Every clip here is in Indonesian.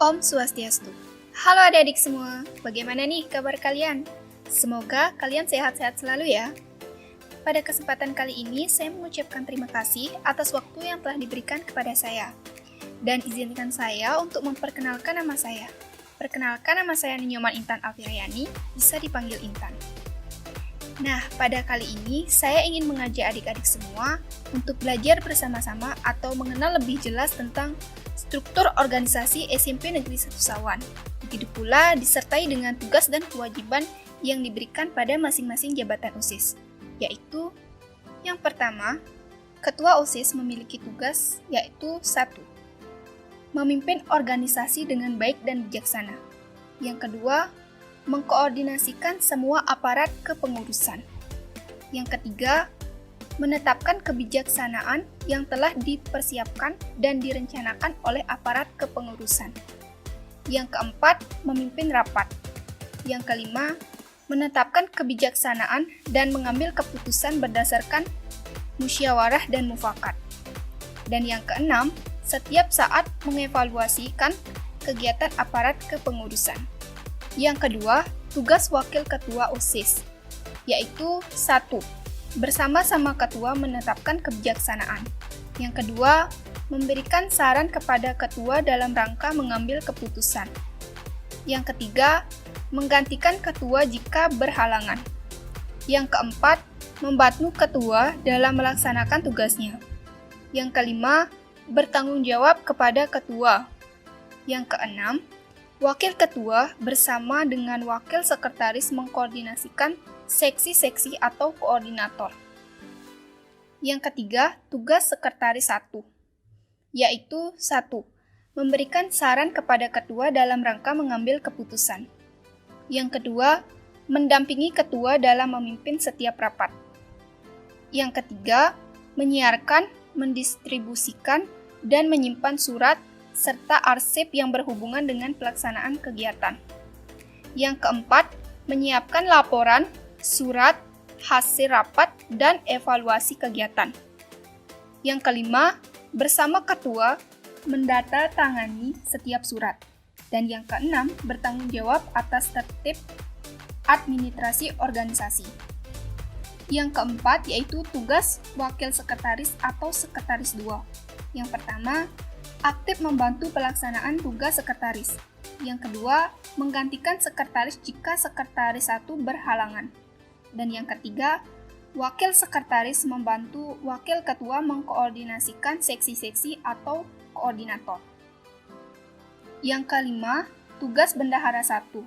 Om Swastiastu. Halo adik-adik semua, bagaimana nih kabar kalian? Semoga kalian sehat-sehat selalu ya. Pada kesempatan kali ini, saya mengucapkan terima kasih atas waktu yang telah diberikan kepada saya. Dan izinkan saya untuk memperkenalkan nama saya. Perkenalkan, nama saya Ninyoman Intan Alfirayani, bisa dipanggil Intan. Nah, pada kali ini saya ingin mengajak adik-adik semua untuk belajar bersama-sama atau mengenal lebih jelas tentang struktur organisasi SMP Negeri 1 Sawan. Begitu pula disertai dengan tugas dan kewajiban yang diberikan pada masing-masing jabatan OSIS, yaitu yang pertama, Ketua OSIS memiliki tugas yaitu 1. Memimpin organisasi dengan baik dan bijaksana. Yang kedua, mengkoordinasikan semua aparat kepengurusan. Yang ketiga, menetapkan kebijaksanaan yang telah dipersiapkan dan direncanakan oleh aparat kepengurusan. Yang keempat, memimpin rapat. Yang kelima, menetapkan kebijaksanaan dan mengambil keputusan berdasarkan musyawarah dan mufakat. Dan yang keenam, setiap saat mengevaluasikan kegiatan aparat kepengurusan. Yang kedua, tugas wakil ketua OSIS, yaitu 1. Bersama-sama ketua menetapkan kebijaksanaan. Yang kedua, memberikan saran kepada ketua dalam rangka mengambil keputusan. Yang ketiga, menggantikan ketua jika berhalangan. Yang keempat, membantu ketua dalam melaksanakan tugasnya. Yang kelima, bertanggung jawab kepada ketua. Yang keenam, wakil ketua bersama dengan wakil sekretaris mengkoordinasikan seksi-seksi atau koordinator. Yang ketiga, tugas sekretaris 1, yaitu 1. Memberikan saran kepada ketua dalam rangka mengambil keputusan. Yang kedua, mendampingi ketua dalam memimpin setiap rapat. Yang ketiga, menyiarkan, mendistribusikan, dan menyimpan surat serta arsip yang berhubungan dengan pelaksanaan kegiatan. Yang keempat, menyiapkan laporan, surat, hasil rapat, dan evaluasi kegiatan. Yang kelima, bersama ketua, mendatatangani setiap surat. Dan yang keenam, bertanggung jawab atas tertib administrasi organisasi. Yang keempat, yaitu tugas wakil sekretaris atau sekretaris 2. Yang pertama, aktif membantu pelaksanaan tugas sekretaris. Yang kedua, menggantikan sekretaris jika sekretaris 1 berhalangan. Dan yang ketiga, wakil sekretaris membantu wakil ketua mengkoordinasikan seksi-seksi atau koordinator. Yang kelima, tugas bendahara 1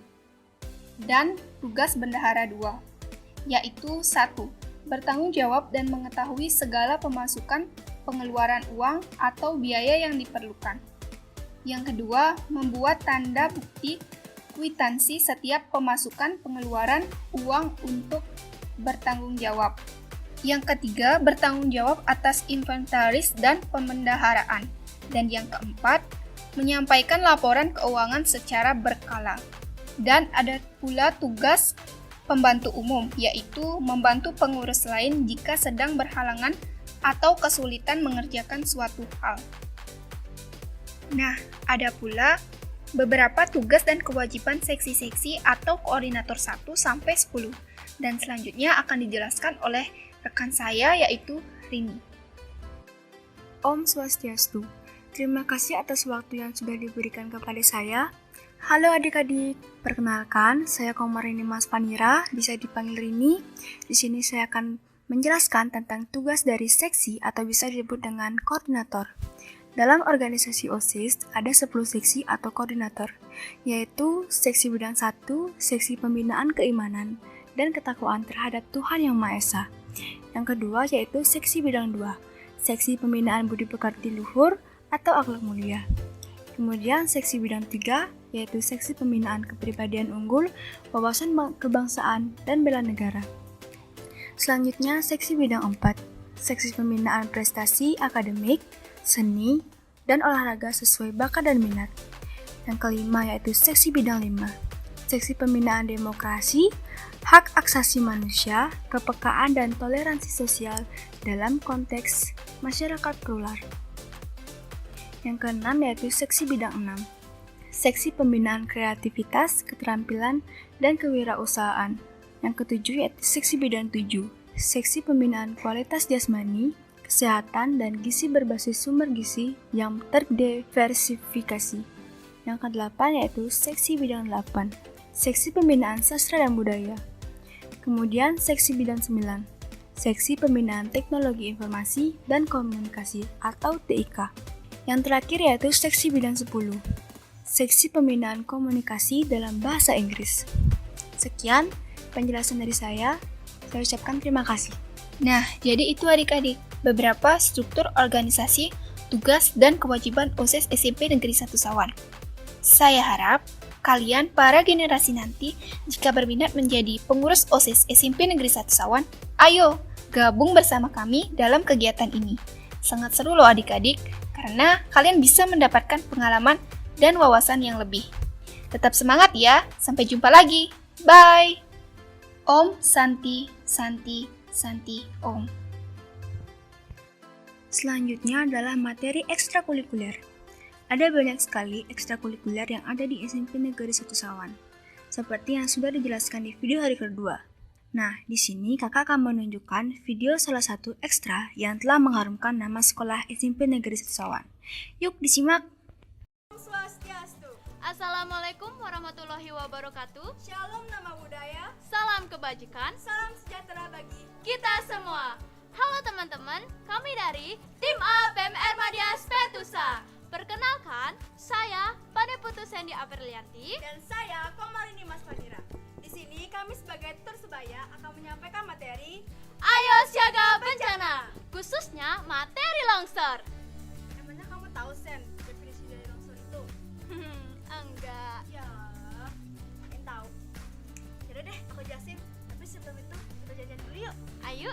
dan tugas bendahara 2, yaitu 1. Bertanggung jawab dan mengetahui segala pemasukan pengeluaran uang atau biaya yang diperlukan. Yang kedua, membuat tanda bukti kwitansi setiap pemasukan pengeluaran uang untuk bertanggung jawab. Yang ketiga, bertanggung jawab atas inventaris dan pemendaharaan. Dan yang keempat, menyampaikan laporan keuangan secara berkala. Dan ada pula tugas pembantu umum, yaitu membantu pengurus lain jika sedang berhalangan atau kesulitan mengerjakan suatu hal. Nah, ada pula beberapa tugas dan kewajiban seksi-seksi atau koordinator 1 sampai 10, dan selanjutnya akan dijelaskan oleh rekan saya yaitu Rini. Om Swastiastu. Terima kasih atas waktu yang sudah diberikan kepada saya. Halo adik-adik, perkenalkan saya Komarini Mas Panira, bisa dipanggil Rini. Di sini saya akan menjelaskan tentang tugas dari seksi atau bisa disebut dengan koordinator. Dalam organisasi OSIS ada 10 seksi atau koordinator, yaitu seksi bidang 1, seksi pembinaan keimanan dan ketakwaan terhadap Tuhan Yang Maha Esa. Yang kedua yaitu seksi bidang 2, seksi pembinaan budi pekerti luhur atau akhlak mulia. Kemudian seksi bidang 3 yaitu seksi pembinaan kepribadian unggul, wawasan kebangsaan dan bela negara. Selanjutnya, seksi bidang 4, seksi pembinaan prestasi akademik, seni, dan olahraga sesuai bakat dan minat. Yang kelima yaitu seksi bidang 5, seksi pembinaan demokrasi, hak asasi manusia, kepekaan dan toleransi sosial dalam konteks masyarakat plural. Yang keenam yaitu seksi bidang 6, seksi pembinaan kreativitas, keterampilan, dan kewirausahaan. Yang ketujuh yaitu seksi bidang 7, seksi pembinaan kualitas jasmani, kesehatan, dan gizi berbasis sumber gizi yang terdiversifikasi. Yang kedelapan yaitu seksi bidang 8, seksi pembinaan sastra dan budaya. Kemudian seksi bidang 9, seksi pembinaan teknologi informasi dan komunikasi atau TIK. Yang terakhir yaitu seksi bidang 10, seksi pembinaan komunikasi dalam bahasa Inggris. Sekian penjelasan dari saya ucapkan terima kasih. Nah, jadi itu adik-adik, beberapa struktur organisasi, tugas, dan kewajiban OSIS SMP Negeri 1 Sawan. Saya harap kalian para generasi nanti jika berminat menjadi pengurus OSIS SMP Negeri 1 Sawan, ayo gabung bersama kami dalam kegiatan ini. Sangat seru loh adik-adik, karena kalian bisa mendapatkan pengalaman dan wawasan yang lebih. Tetap semangat ya, sampai jumpa lagi. Bye! Om Santi, Santi, Santi, Om. Selanjutnya adalah materi ekstrakurikuler. Ada banyak sekali ekstrakurikuler yang ada di SMP Negeri 1 Sawan, seperti yang sudah dijelaskan di video hari kedua. Nah, di sini kakak akan menunjukkan video salah satu ekstra yang telah mengharumkan nama sekolah SMP Negeri 1 Sawan. Yuk disimak! Swastiastu. Assalamualaikum warahmatullahi wabarakatuh. Shalom nama budaya, Salam kebajikan salam sejahtera bagi kita semua. Halo teman-teman, kami dari Tim A PMR Madya Spetusa. Perkenalkan, saya Paneputu Sandy Aprilianti. dan saya Komarini Mas Fadira. Di sini kami sebagai tutor sebaya akan menyampaikan materi. Ayo siaga bencana, khususnya materi longsor. Emangnya kamu tahu Sen definisi dari longsor itu? Enggak. Ya, ingin tahu. Yaudah deh, aku jelasin. Tapi sebelum itu kita jajan dulu yuk. Ayo.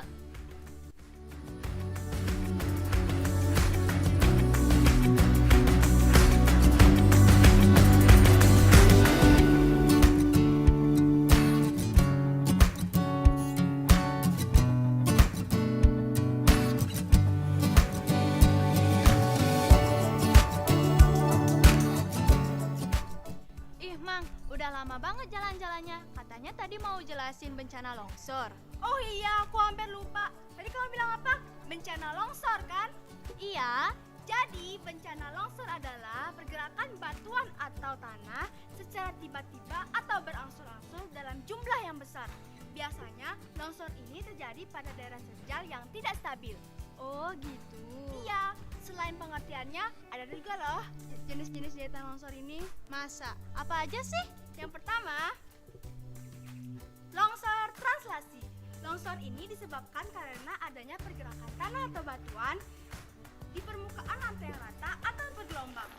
Ih, Mang, udah lama banget jalan-jalannya. Katanya tadi mau jelasin bencana longsor. Oh iya, aku hampir lupa. Tadi kamu bilang apa? Bencana longsor kan? Iya, Jadi, bencana longsor adalah pergerakan batuan atau tanah secara tiba-tiba atau berangsur-angsur dalam jumlah yang besar. Biasanya, longsor ini terjadi pada daerah terjal yang tidak stabil. oh gitu. Iya, selain pengertiannya, ada juga loh jenis-jenis jahitan longsor ini. Masa? Apa aja sih? Yang pertama, longsor translasi. Longsor ini disebabkan karena adanya pergerakan tanah atau batuan di permukaan lantai yang rata atau bergelombang.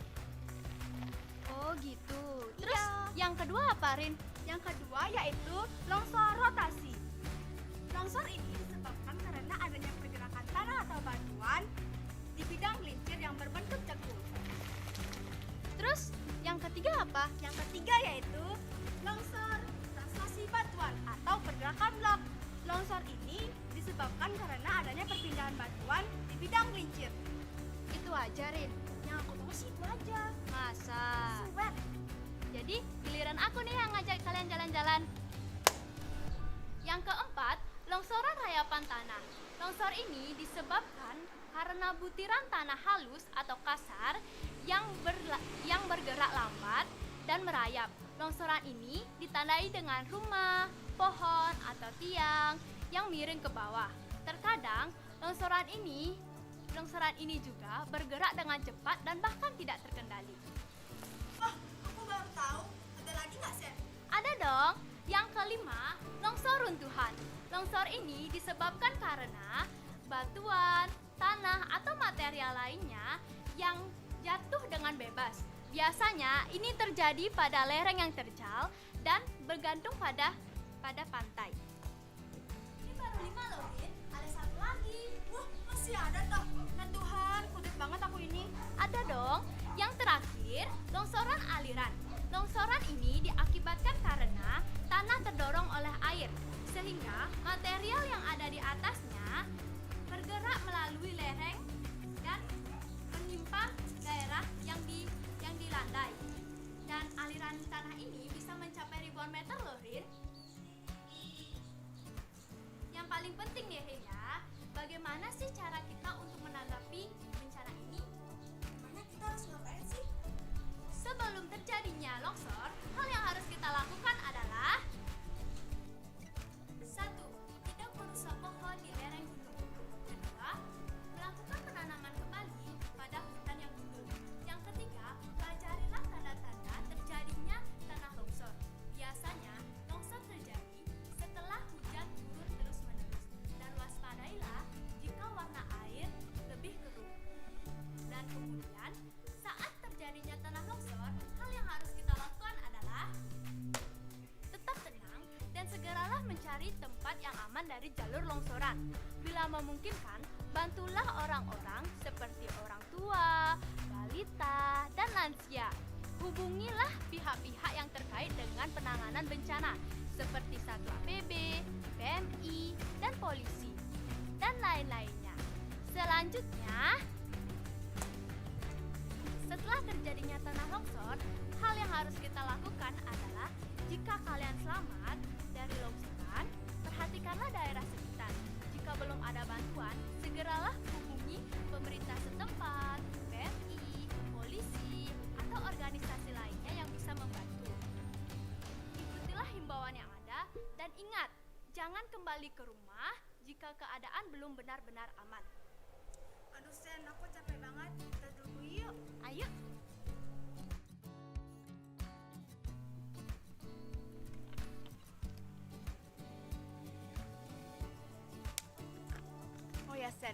Oh gitu. Terus Iya. yang kedua apa, Rin? Yang kedua yaitu longsor rotasi. Longsor ini disebabkan karena adanya pergerakan tanah atau batuan di bidang gelincir yang berbentuk cekul. Terus yang ketiga apa? Yang ketiga yaitu longsor translasi batuan atau pergerakan blok. Longsor ini disebabkan karena adanya perpindahan batuan di bidang gelincir. Itu aja, Rin. Yang aku tahu sih itu aja. Masa? Sweat. Jadi giliran aku nih yang ngajak kalian jalan-jalan. Yang keempat, longsoran rayapan tanah. Longsor ini disebabkan karena butiran tanah halus atau kasar yang bergerak lambat dan merayap. Longsoran ini ditandai dengan rumah, pohon, atau tiang yang miring ke bawah. Terkadang longsoran ini juga bergerak dengan cepat dan bahkan tidak terkendali. Oh, aku baru tahu. Ada lagi nggak, Sen? Ada dong. Yang kelima, longsor runtuhan. Longsor ini disebabkan karena batuan, tanah, atau material lainnya yang jatuh dengan bebas. Biasanya ini terjadi pada lereng yang terjal dan bergantung pada pantai. Ini baru 5 loh, Rin. Ada satu lagi. Wah, masih ada toh. Nah Tuhan, kudet banget aku ini. Ada dong. Yang terakhir, longsoran aliran. Longsoran ini diakibatkan karena tanah terdorong oleh air, sehingga material yang ada di atasnya bergerak melalui lereng dan menimpa daerah yang dilandai. Dan ribuan meter loh, Rin. Yang paling penting nih, Rin ya, bagaimana sih cara kita untuk menanggapi bencana ini? Gimana kita harus ngapain sih? Sebelum terjadinya longsor, hal yang harus kita lakukan adalah: 1. Tidak merusak pohon di lereng gunung. 2. Melakukan penanaman kembali pada hutan yang gundul. Yang ketiga, pelajarilah tanda-tanda terjadinya tanah longsor. Biasanya, longsor terjadi setelah hujan turun terus-menerus. Dan waspadailah jika warna air lebih keruh. Dan kemudian, saat terjadinya tanah longsor, hal yang harus kita lakukan adalah tetap tenang dan segeralah mencari tempat yang aman dari jalur longsoran. Bila memungkinkan, bantulah orang-orang seperti orang tua, balita, dan lansia. Hubungilah pihak-pihak yang terkait dengan penanganan bencana seperti Satuan APB, PMI, dan polisi, dan lain-lainnya. Selanjutnya, setelah terjadinya tanah longsor, hal yang harus kita lakukan adalah jika kalian selamat dari longsoran, perhatikanlah daerah sekitar. Jika belum ada bantuan, segeralah hubungi pemerintah setempat, PMI, polisi, atau organisasi lainnya yang bisa membantu. Ikutilah himbauan yang ada dan ingat, jangan kembali ke rumah jika keadaan belum benar-benar aman. Aduh Sen, aku capek banget. Kita dulu yuk. Ayo. Oh ya Sen,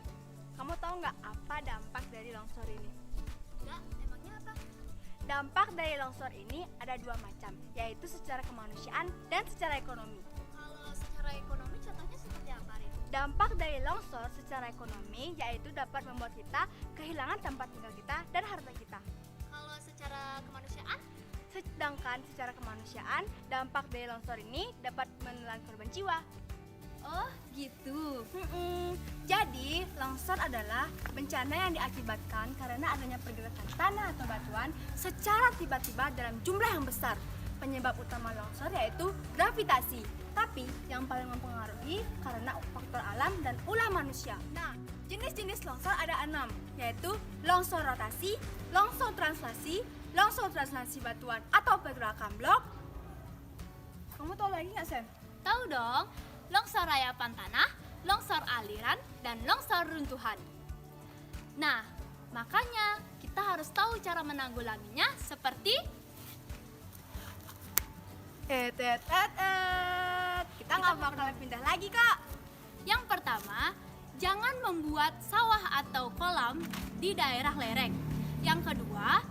kamu tahu nggak apa dampak dari longsor ini? Enggak, emangnya apa? Dampak dari longsor ini ada dua macam, yaitu secara kemanusiaan dan secara ekonomi. Kalau secara ekonomi contohnya seperti apa, Rin? Dampak dari longsor secara ekonomi yaitu dapat membuat kita kehilangan tempat tinggal kita dan harta kita. Kalau secara kemanusiaan? Sedangkan secara kemanusiaan, dampak dari longsor ini dapat menelan korban jiwa. Oh, gitu. Jadi, longsor adalah bencana yang diakibatkan karena adanya pergerakan tanah atau batuan secara tiba-tiba dalam jumlah yang besar. Penyebab utama longsor yaitu gravitasi, tapi yang paling mempengaruhi karena faktor alam dan ulah manusia. Nah, jenis-jenis longsor ada 6, yaitu longsor rotasi, longsor translasi batuan atau pergerakan blok. Kamu tahu lagi nggak, Sen? Tahu dong, longsor rayapan tanah, longsor aliran, dan longsor runtuhan. Nah, makanya kita harus tahu cara menanggulanginya seperti kita nggak bakalan pindah lagi, Kak. yang pertama, jangan membuat sawah atau kolam di daerah lereng. Yang kedua,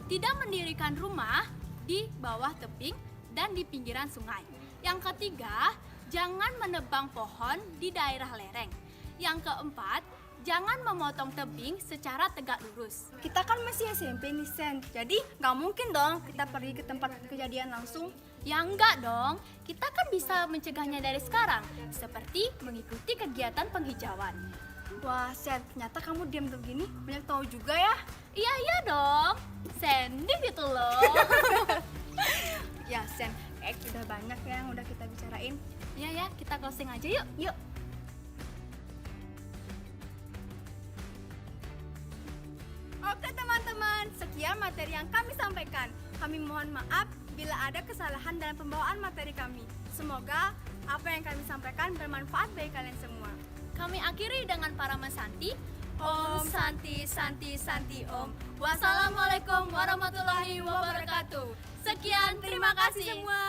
tidak mendirikan rumah di bawah tebing dan di pinggiran sungai. Yang ketiga, jangan menebang pohon di daerah lereng. Yang keempat, jangan memotong tebing secara tegak lurus. Kita kan masih SMP nih, Sen. Jadi nggak mungkin dong kita pergi ke tempat kejadian langsung. Ya enggak dong, kita kan bisa mencegahnya dari sekarang, seperti mengikuti kegiatan penghijauan. Wah, Sen, ternyata kamu diam begini banyak tahu juga ya. Iya dong, Sandy gitu loh. Ya, Sen, udah banyak ya yang udah kita bicarain. Iya ya, kita closing aja yuk. Yuk. Oke teman-teman, sekian materi yang kami sampaikan. Kami mohon maaf bila ada kesalahan dalam pembawaan materi kami. Semoga apa yang kami sampaikan bermanfaat bagi kalian semua. Kami akhiri dengan para mesanti. Om Santi Santi Santi Om. Wassalamualaikum warahmatullahi wabarakatuh. Sekian, terima kasih semua.